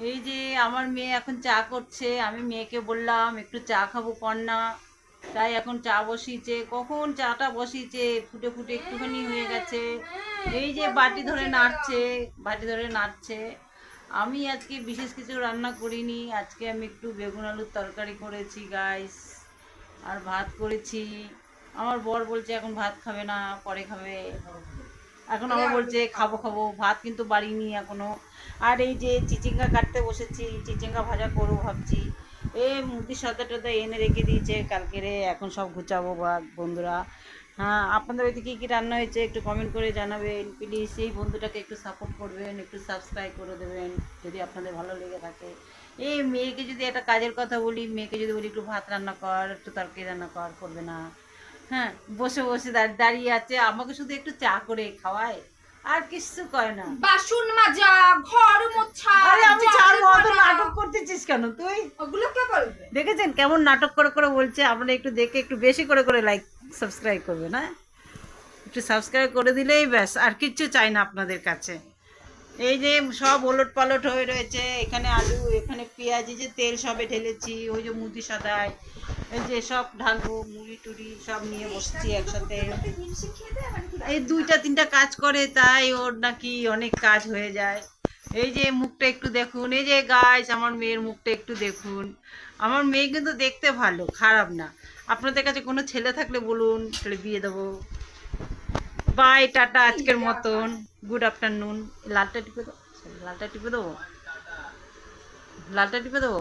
এই যে আমার মেয়ে এখন চা করছে, আমি মেয়েকে বললাম একটু চা খাবো কর না, তাই এখন চা বসিয়েছে। কখন চাটা বসিয়েছে, ফুটে ফুটে একটুখানি হয়ে গেছে। এই যে বাটি ধরে নাড়ছে, বাটি ধরে নাড়ছে। আমি আজকে বিশেষ কিছু রান্না করিনি, আজকে আমি একটু বেগুন আলুর তরকারি করেছি গাইস, আর ভাত করেছি। আমার বর বলছে এখন ভাত খাবে না, পরে খাবে। এখন আবার বলছে খাবো খাবো, ভাত কিন্তু বাড়িনি এখনো। আর এই যে চিচিঙ্গা কাটতে বসেছি, চিচিঙ্গা ভাজা করবো ভাবছি। এই মুদি সদা টদা এনে রেখে দিয়েছে কালকেরে, এখন সব গুছাবো বন্ধুরা। হ্যাঁ, আপনাদের ওইদিকে কী রান্না হয়েছে একটু কমেন্ট করে জানাবেন প্লিজ। এই বন্ধুটাকে একটু সাপোর্ট করবেন, একটু সাবস্ক্রাইব করে দেবেন যদি আপনাদের ভালো লেগে থাকে। এই মেয়েকে যদি একটা কাজের কথা বলি, মেয়েকে যদি বলি একটু ভাত রান্না কর, একটু তরকারি রান্না কর, করবে না। হ্যাঁ, বসে বসে দাঁড়িয়ে আছে, আমাকে শুধু একটু চা করে খাওয়ায়, আর কিছু করে না। বাসন মাজা, ঘর মোছা। আরে আমি ছাড়বো, অত নাটক করতেছিস কেন তুই? ওগুলো কে বলবে? দেখেছেন কেমন নাটক করে করে বলছে? আপনারা একটু দেখে একটু বেশি করে করে লাইক সাবস্ক্রাইব করবে না, একটু সাবস্ক্রাইব করে দিলেই ব্যাস, আর কিচ্ছু চাই না আপনাদের কাছে। এই যে সব ওলট পালট হয়ে রয়েছে, এখানে আলু, এখানে পেঁয়াজ, এই যে তেল সবে ঢেলেছি, ওই যে মুদি সাদায় এই যে সব ঢালবো, মুড়ি টুড়ি সব নিয়ে বসছি একসাথে। এই দুইটা তিনটা কাজ করে, তাই ওর নাকি অনেক কাজ হয়ে যায়। এই যে মুখটা একটু দেখুন, এই যে গাইস আমার মেয়ের মুখটা একটু দেখুন। আমার মেয়ে কিন্তু দেখতে ভালো, খারাপ না। আপনাদের কাছে কোনো ছেলে থাকলে বলুন, ছেলে বিয়ে দেবো। বাই, টাটা আজকের মতন, গুড আফটারনুন। লালটা টিপে দাও, লালটা টিপে দেবো, লালটা টিপে দেবো।